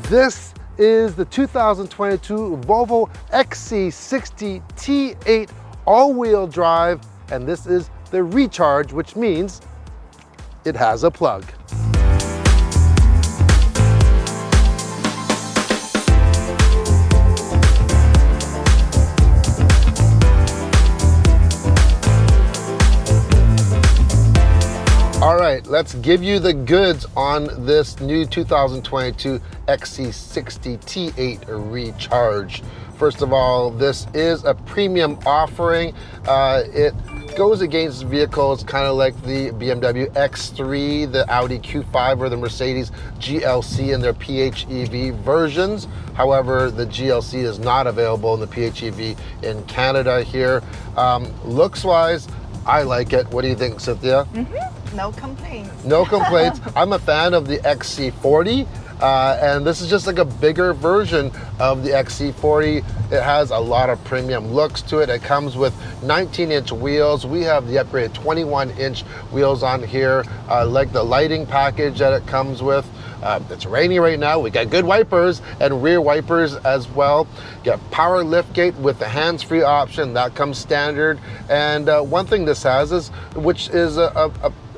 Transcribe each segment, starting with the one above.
This is the 2022 Volvo XC60 T8 all-wheel drive, and this is the Recharge, which means it has a plug. All right, let's give you the goods on this new 2022 XC60 T8 Recharge. First of all, this is a premium offering. It goes against vehicles kind of like the BMW X3, the Audi Q5, or the Mercedes GLC and their PHEV versions. However, the GLC is not available in the PHEV in Canada here. Looks-wise, I like it. What do you think, Cynthia? No complaints. No complaints. I'm a fan of the XC40, and this is just like a bigger version of the XC40. It has a lot of premium looks to it. It comes with 19-inch wheels. We have the upgraded 21-inch wheels on here. Like the lighting package that it comes with. It's rainy right now. We got good wipers and rear wipers as well. Got power liftgate with the hands-free option that comes standard. And one thing this has is, which is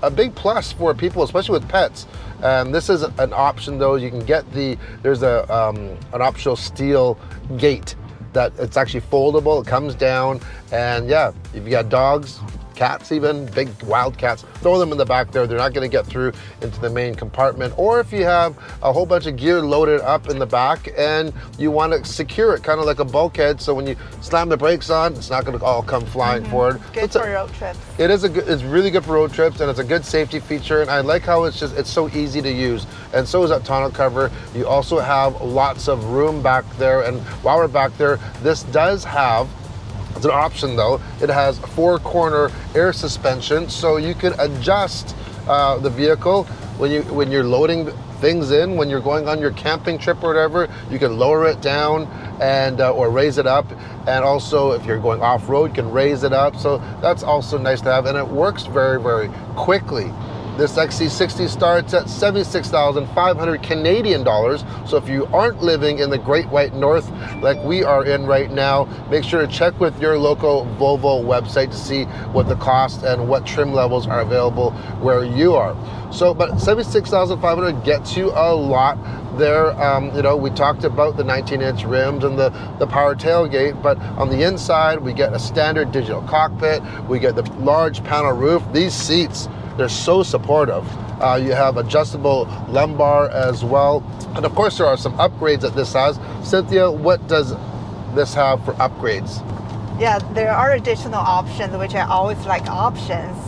a big plus for people, especially with pets. This is an option though. You can get there's an optional steel gate that it's actually foldable. It comes down, and yeah, if you got dogs, cats, even big wild cats, throw them in the back there. They're not going to get through into the main compartment. Or if you have a whole bunch of gear loaded up in the back and you want to secure it kind of like a bulkhead, so when you slam the brakes on, it's not going to all come flying forward. Good for road trips. It's really good for road trips, and it's a good safety feature. And I like how it's so easy to use. And so is that tonneau cover. You also have lots of room back there. And while we're back there, this does have, it's an option though, it has 4-corner air suspension, so you can adjust the vehicle when you're loading things in, when you're going on your camping trip or whatever. You can lower it down and or raise it up, and also if you're going off-road, you can raise it up. So that's also nice to have, and it works very, very quickly. This XC60 starts at 76,500 Canadian dollars. So if you aren't living in the Great White North like we are in right now, make sure to check with your local Volvo website to see what the cost and what trim levels are available where you are. So, but 76,500 gets you a lot there. You know, we talked about the 19-inch rims and the power tailgate, but on the inside, we get a standard digital cockpit. We get the large panel roof. These seats, they're so supportive. You have adjustable lumbar as well. And of course, there are some upgrades that this has. Cynthia, what does this have for upgrades? Yeah, there are additional options, which I always like options.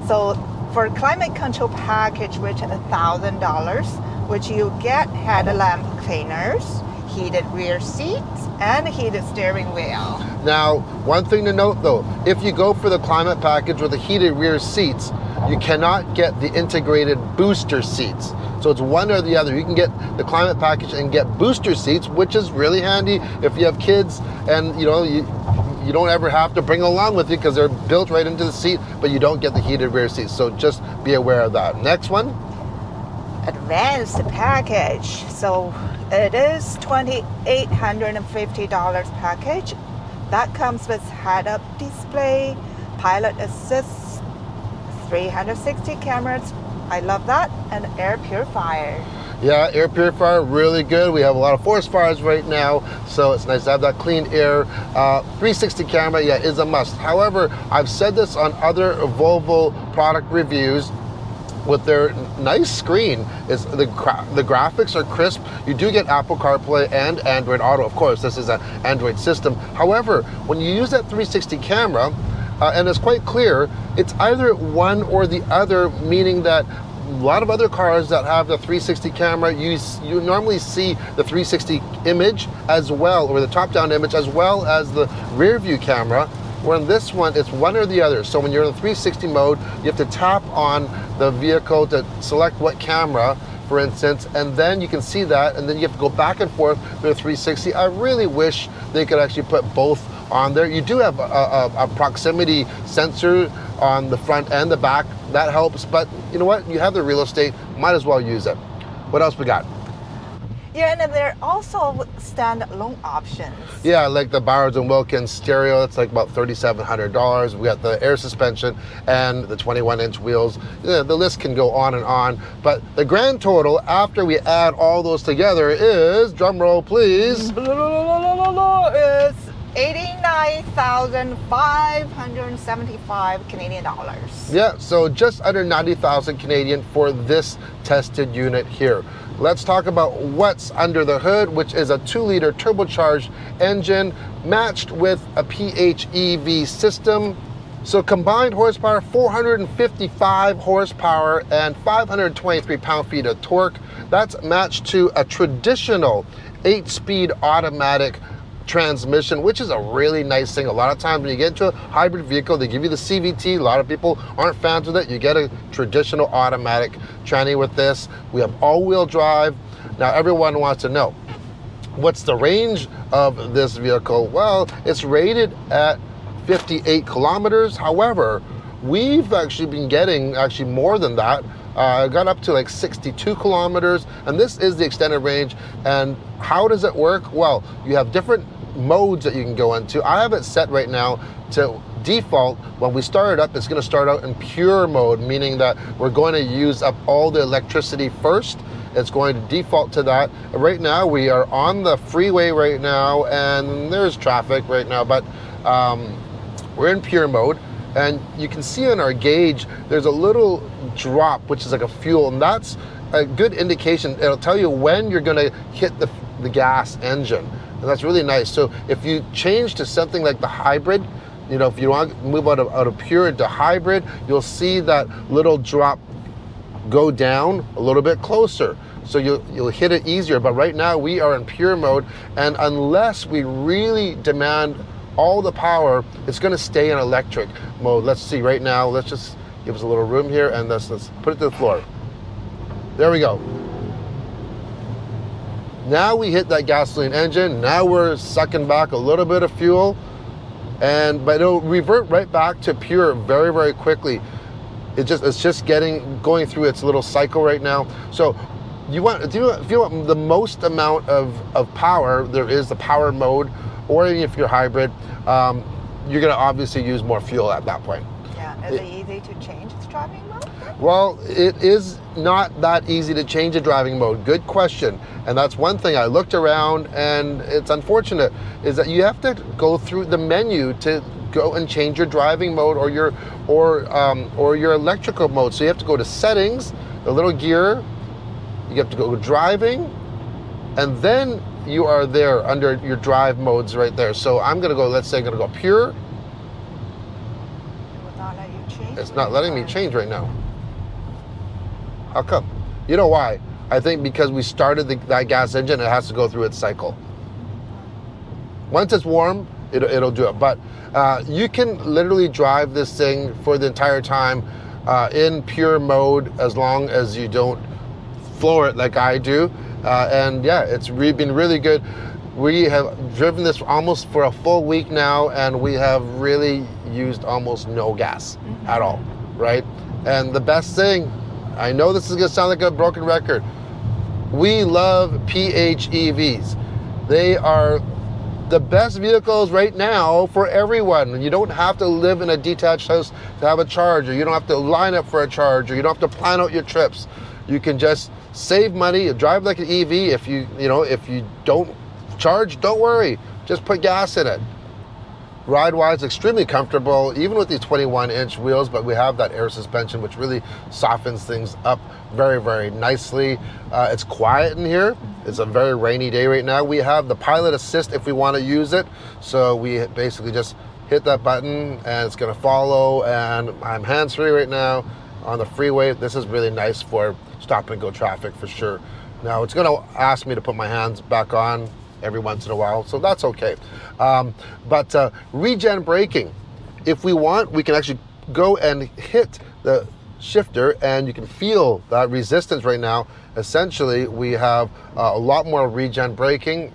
So for climate control package, which is $1,000, which you get headlamp cleaners, heated rear seats, and heated steering wheel. Now, one thing to note though, if you go for the climate package with the heated rear seats, you cannot get the integrated booster seats. So it's one or the other. You can get the climate package and get booster seats, which is really handy if you have kids and you know you don't ever have to bring along with you because they're built right into the seat, but you don't get the heated rear seats. So just be aware of that. Next one. Advanced package. So it is $2,850 package. That comes with head-up display, pilot assist, 360 cameras, I love that, and air purifier. Yeah, air purifier, really good. We have a lot of forest fires right now, so it's nice to have that clean air. 360 camera, yeah, is a must. However, I've said this on other Volvo product reviews, with their nice screen, is the graphics are crisp. You do get Apple CarPlay and Android Auto. Of course, this is an Android system. However, when you use that 360 camera, and it's quite clear, it's either one or the other, meaning that a lot of other cars that have the 360 camera, you normally see the 360 image as well, or the top-down image, as well as the rear view camera. Where in this one, it's one or the other. So when you're in the 360 mode, you have to tap on the vehicle to select what camera, for instance, and then you can see that, and then you have to go back and forth with the 360. I really wish they could actually put both on there. You do have a proximity sensor on the front and the back. That helps, but you know what? You have the real estate, might as well use it. What else we got? Yeah, and there are also standalone options. Yeah, like the Bowers and Wilkins stereo, that's like about $3,700. We got the air suspension and the 21-inch wheels. Yeah, the list can go on and on, but the grand total after we add all those together is, drum roll please, is 89,575 Canadian dollars. Yeah, so just under 90,000 Canadian for this tested unit here. Let's talk about what's under the hood, which is a 2-liter turbocharged engine matched with a PHEV system. So combined horsepower, 455 horsepower and 523 pound-feet of torque. That's matched to a traditional 8-speed automatic transmission, which is a really nice thing. A lot of times when you get into a hybrid vehicle, they give you the CVT. A lot of people aren't fans of it. You get a traditional automatic tranny with this. We have all-wheel drive. Now everyone wants to know, what's the range of this vehicle? Well, it's rated at 58 kilometers. However, we've actually been getting more than that. Got up to like 62 kilometers, and this is the extended range. And how does it work? Well, you have different modes that you can go into. I have it set right now to default. When we start it up, it's going to start out in pure mode, meaning that we're going to use up all the electricity first. It's going to default to that. Right now, we are on the freeway right now, and there's traffic right now, but we're in pure mode. And you can see on our gauge, there's a little drop, which is like a fuel, and that's a good indication. It'll tell you when you're gonna hit the gas engine, and that's really nice. So if you change to something like the hybrid, you know, if you want to move out of pure into hybrid, you'll see that little drop go down a little bit closer. So you'll hit it easier, but right now we are in pure mode, and unless we really demand all the power, it's going to stay in electric mode. Let's see right now. Let's just give us a little room here, and let's put it to the floor. There we go. Now we hit that gasoline engine. Now we're sucking back a little bit of fuel, but it'll revert right back to pure very, very quickly. It's just going through its little cycle right now. So if you want the most amount of power, there is the power mode, or even if you're hybrid, you're going to obviously use more fuel at that point. Yeah, is it easy to change its driving mode? Well, it is not that easy to change a driving mode. Good question. And that's one thing I looked around, and it's unfortunate, is that you have to go through the menu to go and change your driving mode or your electrical mode. So you have to go to settings, the little gear, you have to go to driving, and then you are there under your drive modes right there. So I'm gonna go, let's say I'm gonna go pure. It will not let you change. It's not letting me change right now. How come? You know why? I think because we started that gas engine, it has to go through its cycle. Once it's warm, it'll do it. But you can literally drive this thing for the entire time in pure mode, as long as you don't floor it like I do. And yeah, it's been really good. We have driven this almost for a full week now, and we have really used almost no gas at all, right? And the best thing, I know this is gonna sound like a broken record, we love PHEVs. They are the best vehicles right now for everyone. You don't have to live in a detached house to have a charger. You don't have to line up for a charger. You don't have to plan out your trips. You can just save money, drive like an EV. If you don't charge, don't worry. Just put gas in it. Ride-wise, extremely comfortable, even with these 21-inch wheels, but we have that air suspension, which really softens things up very, very nicely. It's quiet in here. It's a very rainy day right now. We have the pilot assist if we want to use it. So we basically just hit that button and it's going to follow, and I'm hands-free right now on the freeway. This is really nice for stop and go traffic for sure. Now it's going to ask me to put my hands back on every once in a while, so that's okay. But regen braking, if we want, we can actually go and hit the shifter, and you can feel that resistance right now. Essentially, we have a lot more regen braking.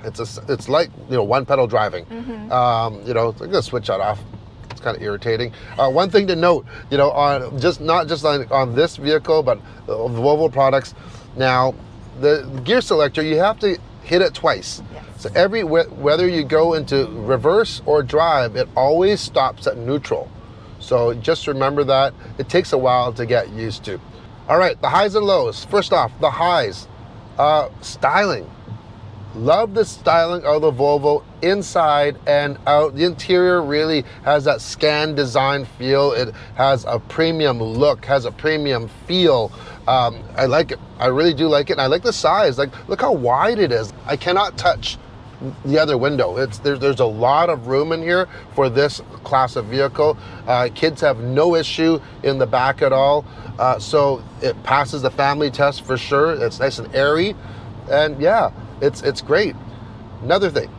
It's like, one pedal driving. I'm gonna switch that off. It's kind of irritating. One thing to note, on not just on this vehicle, but the Volvo products. Now, the gear selector, you have to hit it twice. Yes. So whether you go into reverse or drive, it always stops at neutral. So just remember that. It takes a while to get used to. All right, the highs and lows. First off, the highs. Styling. Love the styling of the Volvo inside and out. The interior really has that scan design feel. It has a premium look, has a premium feel. I like it. I really do like it. And I like the size. Like, look how wide it is. I cannot touch the other window. There's a lot of room in here for this class of vehicle. Kids have no issue in the back at all. So it passes the family test for sure. It's nice and airy. And yeah, it's great. Another thing,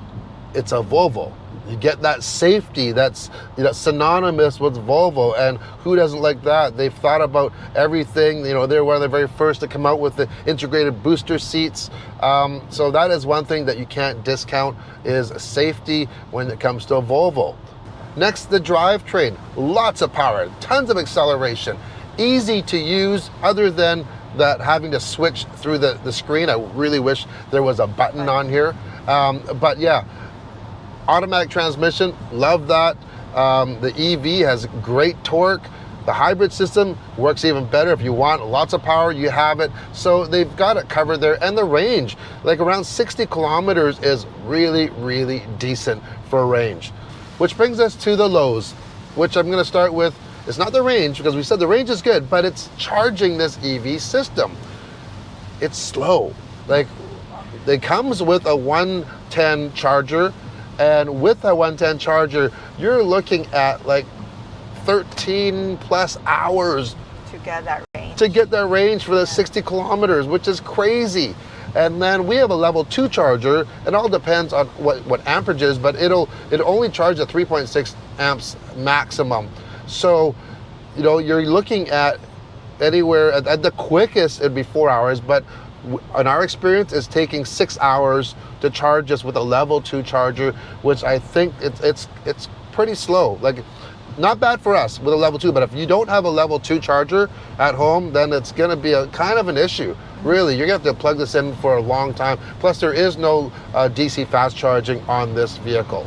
it's a Volvo. You get that safety that's synonymous with Volvo, and who doesn't like that? They've thought about everything. They're one of the very first to come out with the integrated booster seats. So that is one thing that you can't discount, is safety when it comes to a Volvo. Next, the drivetrain. Lots of power, tons of acceleration, easy to use other than that having to switch through the screen. I really wish there was a button on here. But yeah, automatic transmission, love that. The EV has great torque. The hybrid system works even better. If you want lots of power, you have it. So they've got it covered there. And the range, like around 60 kilometers is really, really decent for a range. Which brings us to the lows, which I'm gonna start with. It's not the range, because we said the range is good, but it's charging this EV system. It's slow. Like, it comes with a 110 charger, and with a 110 charger, you're looking at like 13 plus hours to get that range. For the 60 kilometers, which is crazy. And then we have a level 2 charger. It all depends on what amperage is, but it only charges at 3.6 amps maximum. So, you're looking at anywhere, at the quickest, it'd be 4 hours, but in our experience, it's taking 6 hours to charge just with a level 2 charger, which I think it's pretty slow. Like, not bad for us with a level 2, but if you don't have a level 2 charger at home, then it's gonna be a kind of an issue. Really, you're gonna have to plug this in for a long time. Plus, there is no DC fast charging on this vehicle.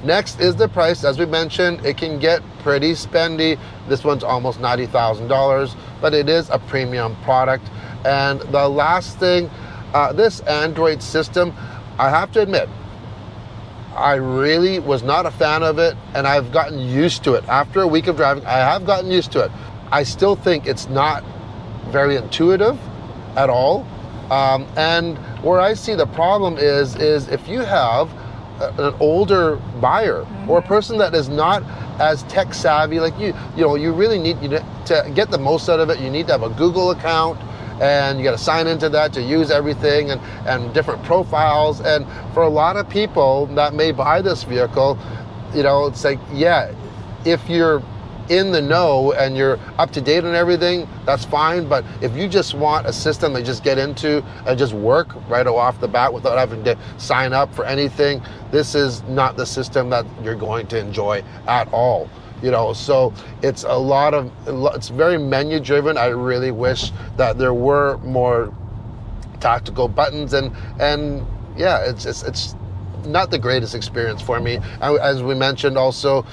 Next is the price. As we mentioned, it can get pretty spendy. This one's almost $90,000, but it is a premium product. And the last thing, this Android system, I have to admit, I really was not a fan of it, and I've gotten used to it. After a week of driving, I have gotten used to it. I still think it's not very intuitive at all. And where I see the problem is if you have an older buyer or a person that is not as tech savvy, like you really need to get the most out of it. You need to have a Google account, and you got to sign into that to use everything, and different profiles. And for a lot of people that may buy this vehicle, it's like, yeah, if you're in the know and you're up to date on everything, that's fine. But if you just want a system that just get into and just work right off the bat without having to sign up for anything, this is not the system that you're going to enjoy at all. So it's it's very menu driven. I really wish that there were more tactical buttons, and yeah, it's not the greatest experience for me. As we mentioned also,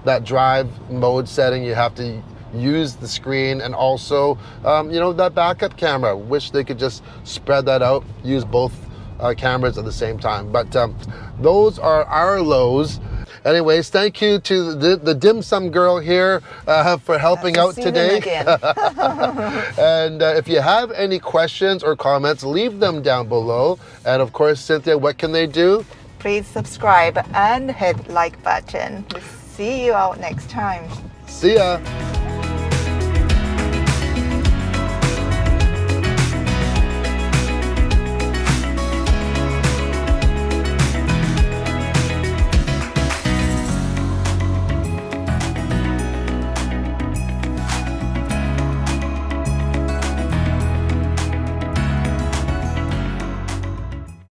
that drive mode setting, you have to use the screen, and also that backup camera. Wish they could just spread that out, use both cameras at the same time. But those are our lows. Anyways, thank you to the dim sum girl here for helping out today. And if you have any questions or comments, leave them down below. And of course, Cynthia, what can they do? Please subscribe and hit like button. We'll see you all next time. See ya.